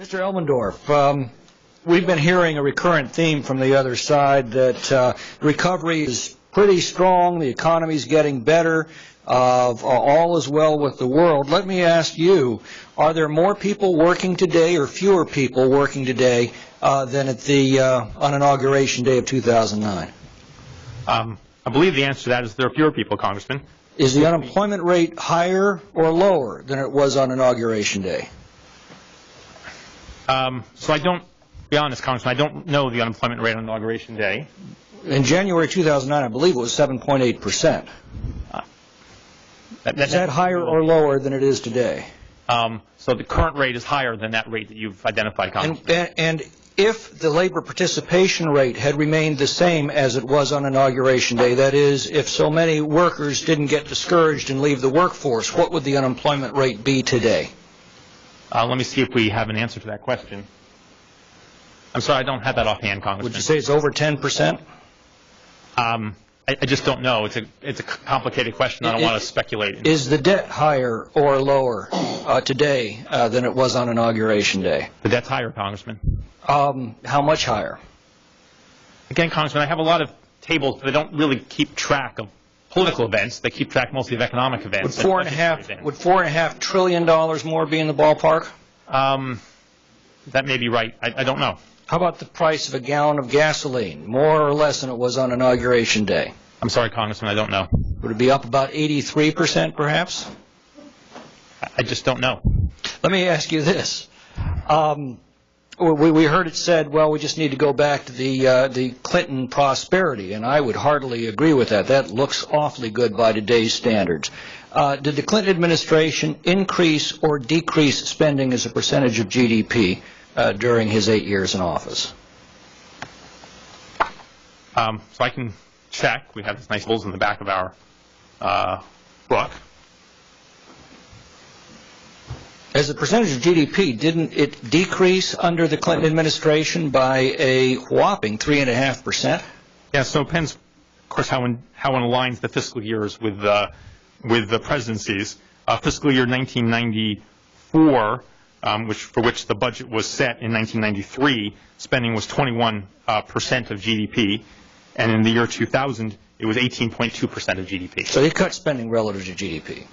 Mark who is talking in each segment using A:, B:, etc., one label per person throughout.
A: Mr. Elmendorf, we've been hearing a recurrent theme from the other side that recovery is pretty strong, the economy's getting better, all is well with the world. Let me ask you, are there more people working today or fewer people working today than at the on Inauguration Day of 2009?
B: I believe the answer to that is there are fewer people, Congressman.
A: Is the unemployment rate higher or lower than it was on Inauguration Day?
B: So I don't, to be honest, Congressman, I don't know the unemployment rate on Inauguration Day.
A: In January 2009, I believe it was 7.8%. Is that higher or lower than it is today?
B: So the current rate is higher than that rate that you've identified, Congressman.
A: And if the labor participation rate had remained the same as it was on Inauguration Day, that is, if so many workers didn't get discouraged and leave the workforce, what would the unemployment rate be today?
B: Let me see if we have an answer to that question. I'm sorry, I don't have that offhand, Congressman.
A: Would you say it's over 10%?
B: I just don't know. It's a complicated question. I don't want to speculate.
A: Is the debt higher or lower today than it was on Inauguration Day?
B: The debt's higher, Congressman.
A: How much higher?
B: Again, Congressman, I have a lot of tables that don't really keep track of political events. They keep track mostly of economic events.
A: Would $4.5 trillion more be in the ballpark?
B: That may be right. I don't know.
A: How about the price of a gallon of gasoline, more or less than it was on Inauguration Day?
B: I'm sorry, Congressman, I don't know.
A: Would it be up about 83%, perhaps?
B: I just don't know.
A: Let me ask you this. We heard it said, well, we just need to go back to the Clinton prosperity, and I would heartily agree with that. That looks awfully good by today's standards. Did the Clinton administration increase or decrease spending as a percentage of GDP during his 8 years in office?
B: So I can check. We have these nice tables in the back of our book.
A: As a percentage of GDP, didn't it decrease under the Clinton administration by a whopping 3.5%?
B: Yeah, so it depends, of course, how it aligns the fiscal years with the presidencies. Fiscal year 1994, for which the budget was set in 1993, spending was 21% of GDP, and in the year 2000, it was 18.2% of GDP.
A: So he cut spending relative to GDP.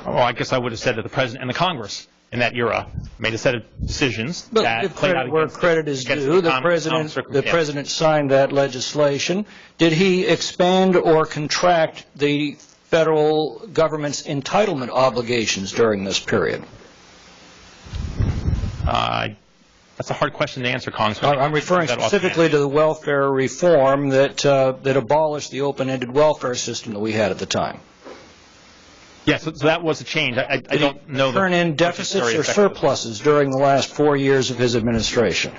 B: Well, I guess I would have said that the President and the Congress in that era made a set of decisions
A: but
B: that played out
A: where credit is due. The President signed that legislation. Did he expand or contract the federal government's entitlement obligations during this period?
B: That's a hard question to answer, Congressman.
A: I'm referring specifically to the welfare reform that abolished the open-ended welfare system that we had at the time.
B: Yes, so that was a change. I don't know.
A: Turn in deficits or surpluses during the last 4 years of his administration?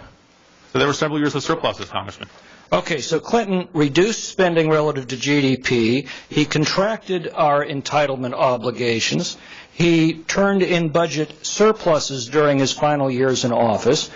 B: So there were several years of surpluses, Congressman.
A: Okay, so Clinton reduced spending relative to GDP. He contracted our entitlement obligations. He turned in budget surpluses during his final years in office.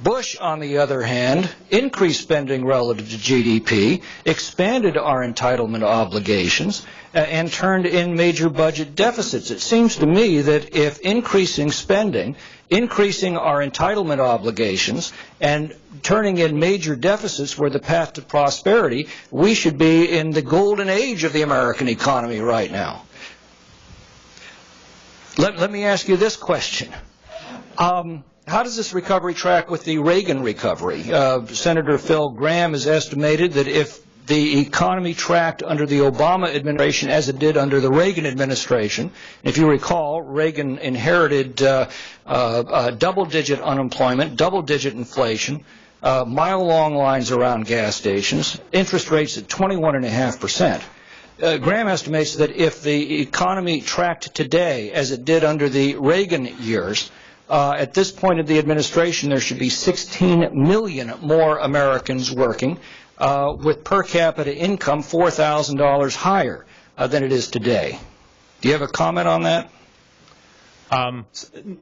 A: Bush, on the other hand, increased spending relative to GDP, expanded our entitlement obligations, and turned in major budget deficits. It seems to me that if increasing spending, increasing our entitlement obligations, and turning in major deficits were the path to prosperity, we should be in the golden age of the American economy right now. Let me ask you this question. How does this recovery track with the Reagan recovery? Senator Phil Gramm has estimated that if the economy tracked under the Obama administration as it did under the Reagan administration, if you recall, Reagan inherited double-digit unemployment, double-digit inflation, mile-long lines around gas stations, interest rates at 21.5%. Graham estimates that if the economy tracked today as it did under the Reagan years, at this point of the administration, there should be 16 million more Americans working with per capita income $4,000 higher than it is today. Do you have a comment on that?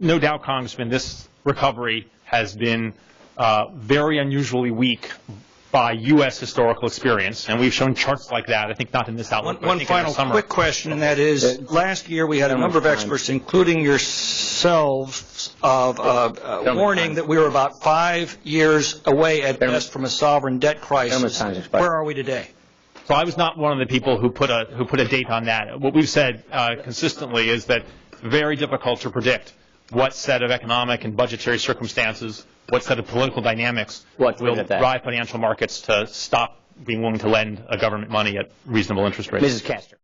B: No doubt, Congressman, this recovery has been very unusually weak by U.S. historical experience, and we've shown charts like that. I think not in this outlook.
A: One final quick question, and that is, last year we had a number of experts, including yourselves, of warning that we were about 5 years away at best from a sovereign debt crisis. Where are we today?
B: So I was not one of the people who put a date on that. What we've said consistently is that it's very difficult to predict what set of economic and budgetary circumstances, what set of political dynamics will drive financial markets to stop being willing to lend government money at reasonable interest rates.
C: Mrs. Castor.